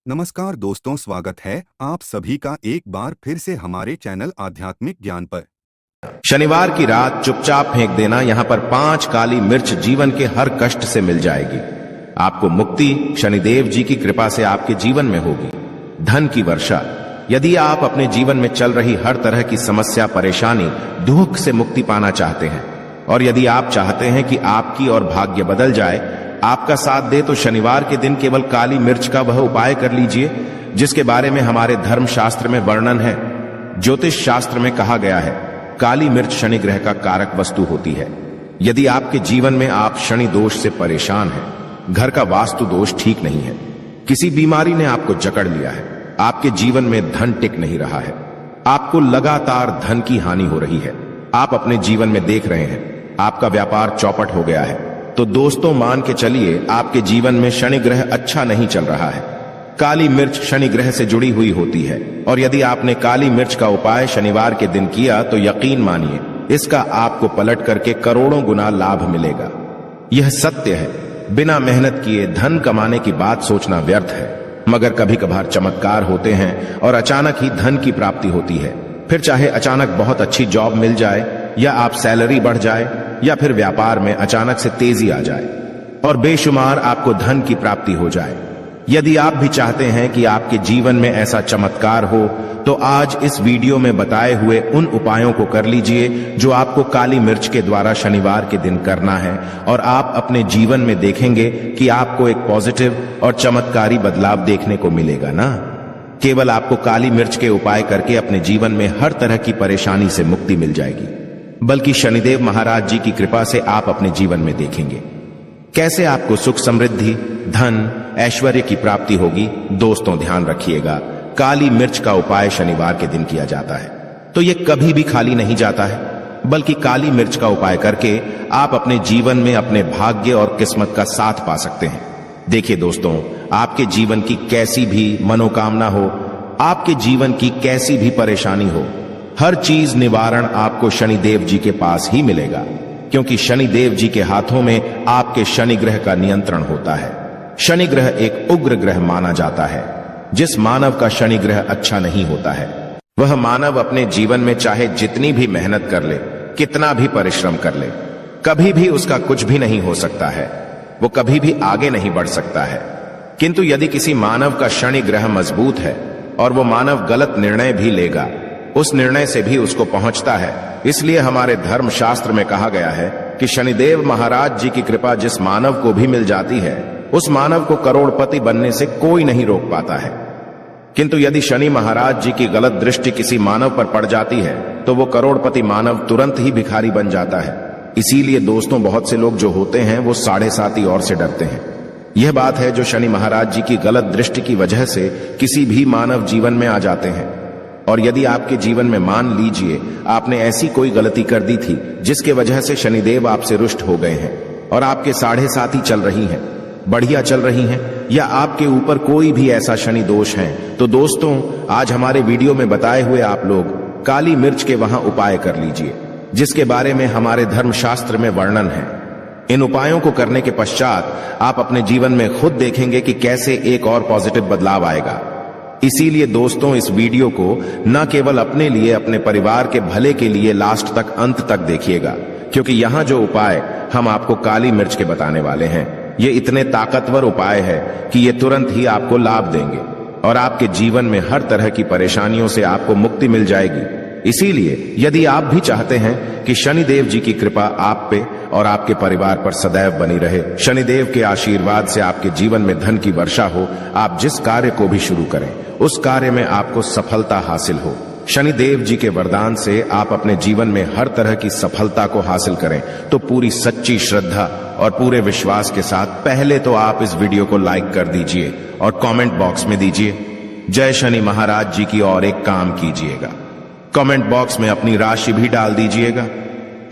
नमस्कार दोस्तों, स्वागत है आप सभी का एक बार फिर से हमारे चैनल आध्यात्मिक ज्ञान पर। शनिवार की रात चुपचाप फेंक देना। यहां पर 5 काली मिर्च जीवन के हर कष्ट से मिल जाएगी। आपको मुक्ति शनिदेव जी की कृपा से आपके जीवन में होगी। धन की वर्षा। यदि आप अपने जीवन में चल रही हर तरह की समस्या, परेशानी, दुख से मुक्ति पाना चाहते हैं और यदि आप चाहते हैं कि आपकी और भाग्य बदल जाए, आपका साथ दे, तो शनिवार के दिन केवल काली मिर्च का वह उपाय कर लीजिए जिसके बारे में हमारे धर्म शास्त्र में वर्णन है। ज्योतिष शास्त्र में कहा गया है, काली मिर्च शनि ग्रह का कारक वस्तु होती है। यदि आपके जीवन में आप शनि दोष से परेशान हैं, घर का वास्तु दोष ठीक नहीं है, किसी बीमारी ने आपको जकड़ लिया है, आपके जीवन में धन टिक नहीं रहा है, आपको लगातार धन की हानि हो रही है, आप अपने जीवन में देख रहे हैं आपका व्यापार चौपट हो गया है, तो दोस्तों मान के चलिए आपके जीवन में शनि ग्रह अच्छा नहीं चल रहा है। काली मिर्च शनि ग्रह से जुड़ी हुई होती है और यदि आपने काली मिर्च का उपाय शनिवार के दिन किया तो यकीन मानिए इसका आपको पलट करके करोड़ों गुना लाभ मिलेगा। यह सत्य है। बिना मेहनत किए धन कमाने की बात सोचना व्यर्थ है, मगर कभी कभार चमत्कार होते हैं और अचानक ही धन की प्राप्ति होती है। फिर चाहे अचानक बहुत अच्छी जॉब मिल जाए या आप सैलरी बढ़ जाए या फिर व्यापार में अचानक से तेजी आ जाए और बेशुमार आपको धन की प्राप्ति हो जाए। यदि आप भी चाहते हैं कि आपके जीवन में ऐसा चमत्कार हो तो आज इस वीडियो में बताए हुए उन उपायों को कर लीजिए जो आपको काली मिर्च के द्वारा शनिवार के दिन करना है और आप अपने जीवन में देखेंगे कि आपको एक पॉजिटिव और चमत्कारी बदलाव देखने को मिलेगा ना। केवल आपको काली मिर्च के उपाय करके अपने जीवन में हर तरह की परेशानी से मुक्ति मिल जाएगी, बल्कि शनिदेव महाराज जी की कृपा से आप अपने जीवन में देखेंगे कैसे आपको सुख, समृद्धि, धन, ऐश्वर्य की प्राप्ति होगी। दोस्तों ध्यान रखिएगा, काली मिर्च का उपाय शनिवार के दिन किया जाता है तो यह कभी भी खाली नहीं जाता है, बल्कि काली मिर्च का उपाय करके आप अपने जीवन में अपने भाग्य और किस्मत का साथ पा सकते हैं। देखिए दोस्तों, आपके जीवन की कैसी भी मनोकामना हो, आपके जीवन की कैसी भी परेशानी हो, हर चीज निवारण आपको शनिदेव जी के पास ही मिलेगा, क्योंकि शनिदेव जी के हाथों में आपके शनि ग्रह का नियंत्रण होता है। शनि ग्रह एक उग्र ग्रह माना जाता है। जिस मानव का शनि ग्रह अच्छा नहीं होता है वह मानव अपने जीवन में चाहे जितनी भी मेहनत कर ले, कितना भी परिश्रम कर ले, कभी भी उसका कुछ भी नहीं हो सकता है, वो कभी भी आगे नहीं बढ़ सकता है। किंतु यदि किसी मानव का शनि ग्रह मजबूत है और वो मानव गलत निर्णय भी लेगा, उस निर्णय से भी उसको पहुंचता है। इसलिए हमारे धर्म शास्त्र में कहा गया है कि शनिदेव महाराज जी की कृपा जिस मानव को भी मिल जाती है, उस मानव को करोड़पति बनने से कोई नहीं रोक पाता है। किंतु यदि शनि महाराज जी की गलत दृष्टि किसी मानव पर पड़ जाती है तो वो करोड़पति मानव तुरंत ही भिखारी बन जाता है। इसीलिए दोस्तों, बहुत से लोग जो होते हैं वो 7.5 और से डरते हैं। यह बात है जो शनि महाराज जी की गलत दृष्टि की वजह से किसी भी मानव जीवन में आ जाते हैं। और यदि आपके जीवन में मान लीजिए आपने ऐसी कोई गलती कर दी थी जिसके वजह से शनिदेव आपसे रुष्ट हो गए हैं और आपके 7.5 चल रही हैं, बढ़िया चल रही हैं, या आपके ऊपर कोई भी ऐसा शनि दोष है, तो दोस्तों आज हमारे वीडियो में बताए हुए आप लोग काली मिर्च के वहां उपाय कर लीजिए जिसके बारे में हमारे धर्मशास्त्र में वर्णन है। इन उपायों को करने के पश्चात आप अपने जीवन में खुद देखेंगे कि कैसे एक और पॉजिटिव बदलाव आएगा। इसीलिए दोस्तों इस वीडियो को न केवल अपने लिए, अपने परिवार के भले के लिए लास्ट तक, अंत तक देखिएगा, क्योंकि यहां जो उपाय हम आपको काली मिर्च के बताने वाले हैं ये इतने ताकतवर उपाय है कि ये तुरंत ही आपको लाभ देंगे और आपके जीवन में हर तरह की परेशानियों से आपको मुक्ति मिल जाएगी। इसीलिए यदि आप भी चाहते हैं कि शनिदेव जी की कृपा आप पे और आपके परिवार पर सदैव बनी रहे, शनिदेव के आशीर्वाद से आपके जीवन में धन की वर्षा हो, आप जिस कार्य को भी शुरू करें उस कार्य में आपको सफलता हासिल हो, शनिदेव जी के वरदान से आप अपने जीवन में हर तरह की सफलता को हासिल करें, तो पूरी सच्ची श्रद्धा और पूरे विश्वास के साथ पहले तो आप इस वीडियो को लाइक कर दीजिए और कमेंट बॉक्स में दीजिए जय शनि महाराज जी की, और एक काम कीजिएगा, कमेंट बॉक्स में अपनी राशि भी डाल दीजिएगा।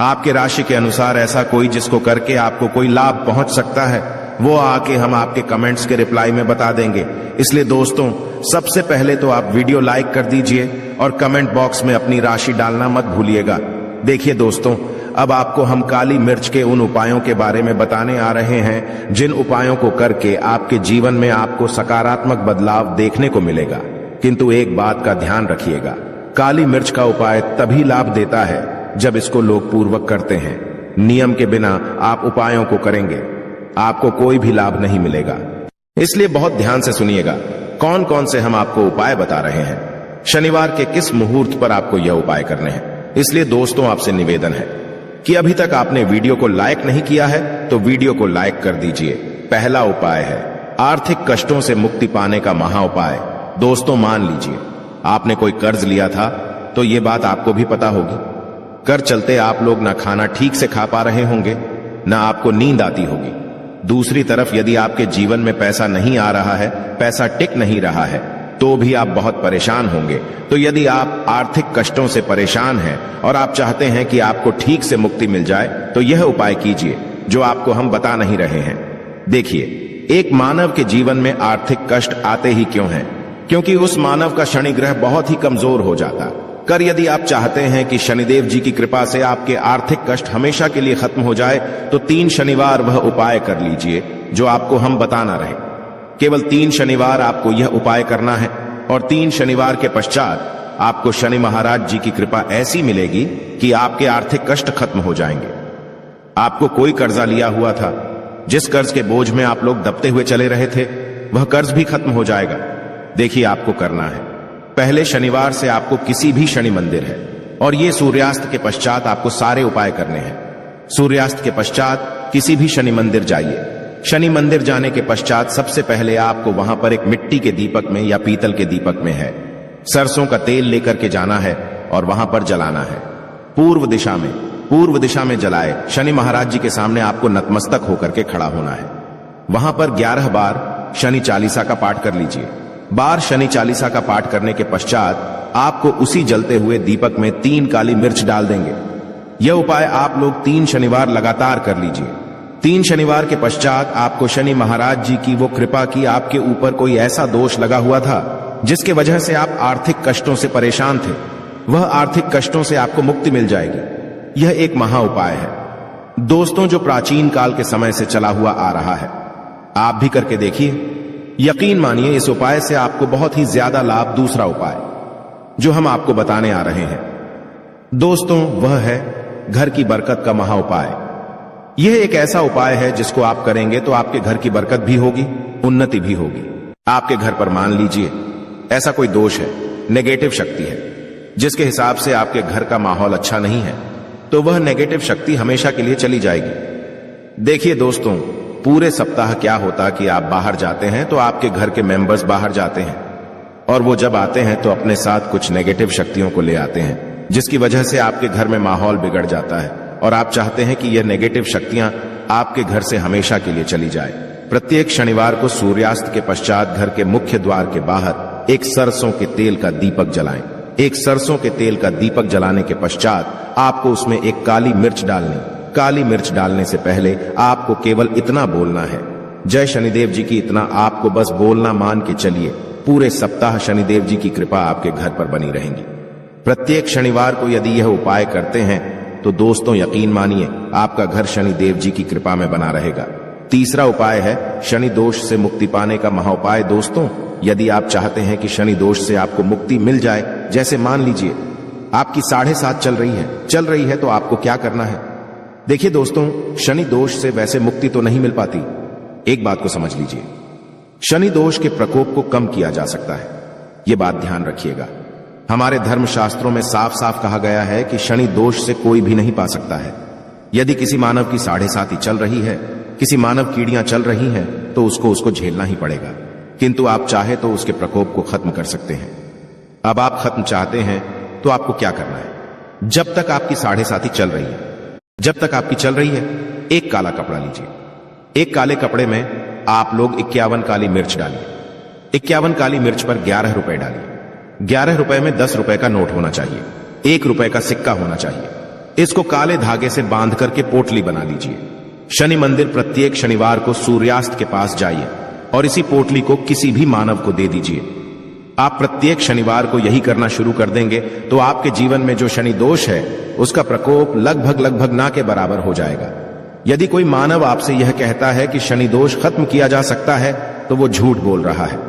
आपके राशि के अनुसार ऐसा कोई जिसको करके आपको कोई लाभ पहुंच सकता है, वो आके हम आपके कमेंट्स के रिप्लाई में बता देंगे। इसलिए दोस्तों सबसे पहले तो आप वीडियो लाइक कर दीजिए और कमेंट बॉक्स में अपनी राशि डालना मत भूलिएगा। देखिए दोस्तों, अब आपको हम काली मिर्च के उन उपायों के बारे में बताने आ रहे हैं जिन उपायों को करके आपके जीवन में आपको सकारात्मक बदलाव देखने को मिलेगा। किंतु एक बात का ध्यान रखिएगा, काली मिर्च का उपाय तभी लाभ देता है जब इसको लोग पूर्वक करते हैं। नियम के बिना आप उपायों को करेंगे, आपको कोई भी लाभ नहीं मिलेगा। इसलिए बहुत ध्यान से सुनिएगा कौन कौन से हम आपको उपाय बता रहे हैं, शनिवार के किस मुहूर्त पर आपको यह उपाय करने हैं। इसलिए दोस्तों आपसे निवेदन है कि अभी तक आपने वीडियो को लाइक नहीं किया है तो वीडियो को लाइक कर दीजिए। पहला उपाय है आर्थिक कष्टों से मुक्ति पाने का महा उपाय। दोस्तों मान लीजिए आपने कोई कर्ज लिया था तो यह बात आपको भी पता होगी। कर्ज चलते आप लोग ना खाना ठीक से खा पा रहे होंगे, ना आपको नींद आती होगी। दूसरी तरफ यदि आपके जीवन में पैसा नहीं आ रहा है, पैसा टिक नहीं रहा है, तो भी आप बहुत परेशान होंगे। तो यदि आप आर्थिक कष्टों से परेशान हैं और आप चाहते हैं कि आपको ठीक से मुक्ति मिल जाए तो यह उपाय कीजिए जो आपको हम बता नहीं रहे हैं। देखिए, एक मानव के जीवन में आर्थिक कष्ट आते ही क्यों हैं? क्योंकि उस मानव का शनि ग्रह बहुत ही कमजोर हो जाता। कर यदि आप चाहते हैं कि शनिदेव जी की कृपा से आपके आर्थिक कष्ट हमेशा के लिए खत्म हो जाए तो 3 शनिवार वह उपाय कर लीजिए जो आपको हम बताना रहे। केवल 3 शनिवार आपको यह उपाय करना है और 3 शनिवार के पश्चात आपको शनि महाराज जी की कृपा ऐसी मिलेगी कि आपके आर्थिक कष्ट खत्म हो जाएंगे। आपको कोई कर्जा लिया हुआ था, जिस कर्ज के बोझ में आप लोग दबते हुए चले रहे थे, वह कर्ज भी खत्म हो जाएगा। देखिए, आपको करना है, पहले शनिवार से आपको किसी भी शनि मंदिर है और ये सूर्यास्त के पश्चात आपको सारे उपाय करने हैं। सूर्यास्त के पश्चात किसी भी शनि मंदिर जाइए। शनि मंदिर जाने के पश्चात सबसे पहले आपको वहां पर एक मिट्टी के दीपक में या पीतल के दीपक में है सरसों का तेल लेकर के जाना है और वहां पर जलाना है। पूर्व दिशा में जलाए शनि महाराज जी के सामने आपको नतमस्तक होकर के खड़ा होना है। वहां पर 11 बार शनि चालीसा का पाठ कर लीजिए। शनि चालीसा का पाठ करने के पश्चात आपको उसी जलते हुए दीपक में 3 काली मिर्च डाल देंगे। यह उपाय आप लोग 3 शनिवार लगातार कर लीजिए। 3 शनिवार के पश्चात आपको शनि महाराज जी की वो कृपा की आपके ऊपर कोई ऐसा दोष लगा हुआ था जिसके वजह से आप आर्थिक कष्टों से परेशान थे, वह आर्थिक कष्टों से आपको मुक्ति मिल जाएगी। यह एक महा उपाय है दोस्तों, जो प्राचीन काल के समय से चला हुआ आ रहा है। आप भी करके देखिए, यकीन मानिए इस उपाय से आपको बहुत ही ज्यादा लाभ। दूसरा उपाय जो हम आपको बताने आ रहे हैं दोस्तों, वह है घर की बरकत का महा उपाय। यह एक ऐसा उपाय है जिसको आप करेंगे तो आपके घर की बरकत भी होगी, उन्नति भी होगी। आपके घर पर मान लीजिए ऐसा कोई दोष है, नेगेटिव शक्ति है, जिसके हिसाब से आपके घर का माहौल अच्छा नहीं है, तो वह नेगेटिव शक्ति हमेशा के लिए चली जाएगी। देखिए दोस्तों, पूरे सप्ताह क्या होता कि आप बाहर जाते हैं तो आपके घर के मेंबर्स बाहर जाते हैं और वो जब आते हैं तो अपने साथ कुछ नेगेटिव शक्तियों को ले आते हैं, जिसकी वजह से आपके घर में माहौल बिगड़ जाता है और आप चाहते हैं कि यह नेगेटिव शक्तियां आपके घर से हमेशा के लिए चली जाए। प्रत्येक शनिवार को सूर्यास्त के पश्चात घर के मुख्य द्वार के बाहर एक सरसों के तेल का दीपक जलाएं। एक सरसों के तेल का दीपक जलाने के पश्चात आपको उसमें एक काली मिर्च डालनी। काली मिर्च डालने से पहले आपको केवल इतना बोलना है, जय शनिदेव जी की। इतना आपको बस बोलना, मान के चलिए पूरे सप्ताह शनिदेव जी की कृपा आपके घर पर बनी रहेगी। प्रत्येक शनिवार को यदि यह उपाय करते हैं तो दोस्तों यकीन मानिए आपका घर शनिदेव जी की कृपा में बना रहेगा। तीसरा उपाय है शनि दोष से मुक्ति पाने का महाउपाय। दोस्तों, यदि आप चाहते हैं कि शनि दोष से आपको मुक्ति मिल जाए, जैसे मान लीजिए आपकी 7.5 चल रही है तो आपको क्या करना है? देखिए दोस्तों, शनि दोष से वैसे मुक्ति तो नहीं मिल पाती। एक बात को समझ लीजिए, शनि दोष के प्रकोप को कम किया जा सकता है। यह बात ध्यान रखिएगा। हमारे धर्मशास्त्रों में साफ साफ कहा गया है कि शनि दोष से कोई भी नहीं पा सकता है। यदि किसी मानव की 7.5 चल रही है, किसी मानव कीड़ियां चल रही हैं, तो उसको झेलना ही पड़ेगा। किंतु आप चाहे तो उसके प्रकोप को खत्म कर सकते हैं। अब आप खत्म चाहते हैं तो आपको क्या करना है? जब तक आपकी 7.5 चल रही है, जब तक आपकी चल रही है, एक काला कपड़ा लीजिए। एक काले कपड़े में आप लोग 51 काली मिर्च डालिए। 51 काली मिर्च पर 11 रुपए डालिए। 11 रुपए में 10 रुपए का नोट होना चाहिए, 1 रुपए का सिक्का होना चाहिए। इसको काले धागे से बांध करके पोटली बना लीजिए। शनि मंदिर प्रत्येक शनिवार को सूर्यास्त के पास जाइए और इसी पोटली को किसी भी मानव को दे दीजिए। आप प्रत्येक शनिवार को यही करना शुरू कर देंगे तो आपके जीवन में जो शनि दोष है उसका प्रकोप लगभग ना के बराबर हो जाएगा। यदि कोई मानव आपसे यह कहता है कि शनि दोष खत्म किया जा सकता है तो वो झूठ बोल रहा है।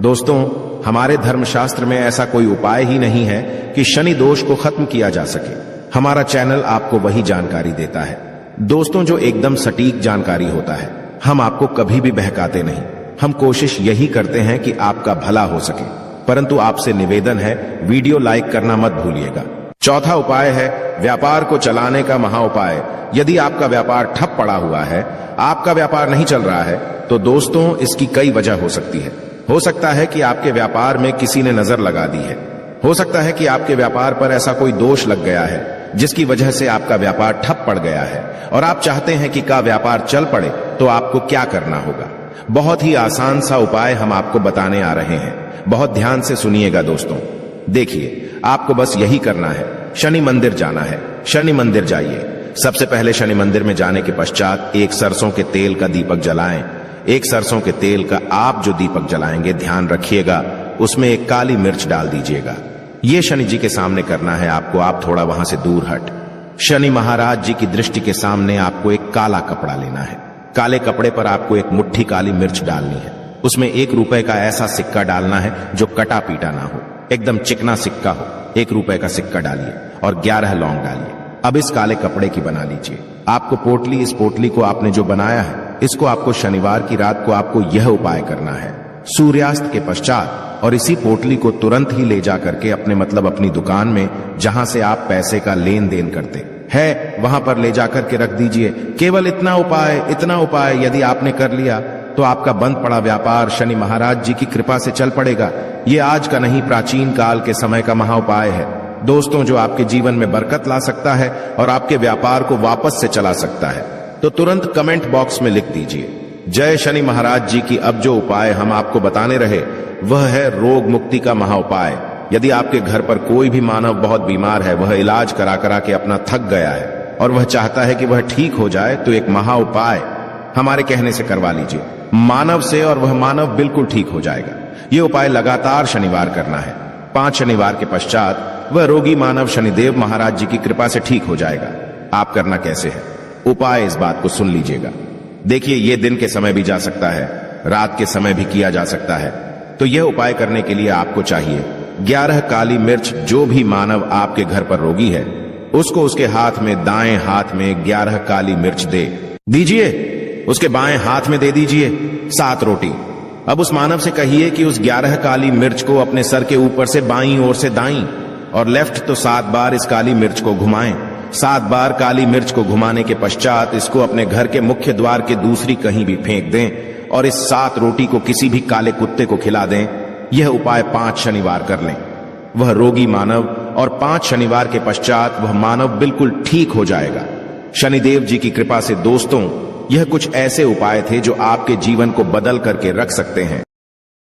दोस्तों, हमारे धर्मशास्त्र में ऐसा कोई उपाय ही नहीं है कि शनि दोष को खत्म किया जा सके। हमारा चैनल आपको वही जानकारी देता है दोस्तों, जो एकदम सटीक जानकारी होता है। हम आपको कभी भी बहकाते नहीं। हम कोशिश यही करते हैं कि आपका भला हो सके, परंतु आपसे निवेदन है वीडियो लाइक करना मत भूलिएगा। चौथा उपाय है व्यापार को चलाने का महा उपाय। यदि आपका व्यापार ठप पड़ा हुआ है, आपका व्यापार नहीं चल रहा है, तो दोस्तों इसकी कई वजह हो सकती है। हो सकता है कि आपके व्यापार में किसी ने नजर लगा दी है। हो सकता है कि आपके व्यापार पर ऐसा कोई दोष लग गया है जिसकी वजह से आपका व्यापार ठप पड़ गया है और आप चाहते हैं कि का व्यापार चल पड़े, तो आपको क्या करना होगा। बहुत ही आसान सा उपाय हम आपको बताने आ रहे हैं। बहुत ध्यान से सुनिएगा दोस्तों। देखिए, आपको बस यही करना है, शनि मंदिर जाना है। शनि मंदिर जाइए। सबसे पहले शनि मंदिर में जाने के पश्चात एक सरसों के तेल का दीपक जलाएं। एक सरसों के तेल का आप जो दीपक जलाएंगे, ध्यान रखिएगा उसमें एक काली मिर्च डाल दीजिएगा। ये शनि जी के सामने करना है आपको। आप थोड़ा वहां से दूर हट। शनि महाराज जी की दृष्टि के सामने आपको एक काला कपड़ा लेना है। काले कपड़े पर आपको एक मुट्ठी काली मिर्च डालनी है। उसमें 1 रुपए का ऐसा सिक्का डालना है जो कटा पीटा ना हो, एकदम चिकना सिक्का हो। 1 रुपए का सिक्का डालिए और 11 लौंग डालिए। अब इस काले कपड़े की बना लीजिए आपको पोटली। इस पोटली को आपने जो बनाया है, इसको आपको शनिवार की रात को आपको यह उपाय करना है सूर्यास्त के पश्चात, और इसी पोटली को तुरंत ही ले जा करके अपनी दुकान में, जहां से आप पैसे का लेन देन करते हैं, वहां पर ले जाकर के रख दीजिए। केवल इतना उपाय यदि आपने कर लिया तो आपका बंद पड़ा व्यापार शनि महाराज जी की कृपा से चल पड़ेगा। ये आज का नहीं, प्राचीन काल के समय का महा उपाय है दोस्तों, जो आपके जीवन में बरकत ला सकता है और आपके व्यापार को वापस से चला सकता है। तो तुरंत कमेंट बॉक्स में लिख दीजिए जय शनि महाराज जी की। अब जो उपाय हम आपको बताने रहे वह है रोग मुक्ति का महा उपाय। यदि आपके घर पर कोई भी मानव बहुत बीमार है, वह इलाज करा के अपना थक गया है और वह चाहता है कि वह ठीक हो जाए, तो एक महा उपाय हमारे कहने से करवा लीजिए मानव से, और वह मानव बिल्कुल ठीक हो जाएगा। यह उपाय लगातार शनिवार करना है। 5 शनिवार के पश्चात वह रोगी मानव शनिदेव महाराज जी की कृपा से ठीक हो जाएगा। आप करना कैसे है, उपाय इस बात को सुन लीजिएगा। देखिए, यह दिन के समय भी जा सकता है, रात के समय भी किया जा सकता है। तो यह उपाय करने के लिए आपको चाहिए 11 काली मिर्च। जो भी मानव आपके घर पर रोगी है, उसको उसके हाथ में, दाएं हाथ में 11 काली मिर्च दे दीजिए। उसके बाएं हाथ में दे दीजिए 7 रोटी। अब उस मानव से कहिए कि उस 11 काली मिर्च को अपने सर के ऊपर से बाईं ओर से दाईं और लेफ्ट तो 7 बार इस काली मिर्च को घुमाएं। 7 बार काली मिर्च को घुमाने के पश्चात इसको अपने घर के मुख्य द्वार के दूसरी कहीं भी फेंक दें और इस 7 रोटी को किसी भी काले कुत्ते को खिला दें। यह उपाय 5 शनिवार कर लें। वह रोगी मानव, और 5 शनिवार के पश्चात वह मानव बिल्कुल ठीक हो जाएगा शनिदेव जी की कृपा से। दोस्तों, यह कुछ ऐसे उपाय थे जो आपके जीवन को बदल करके रख सकते हैं।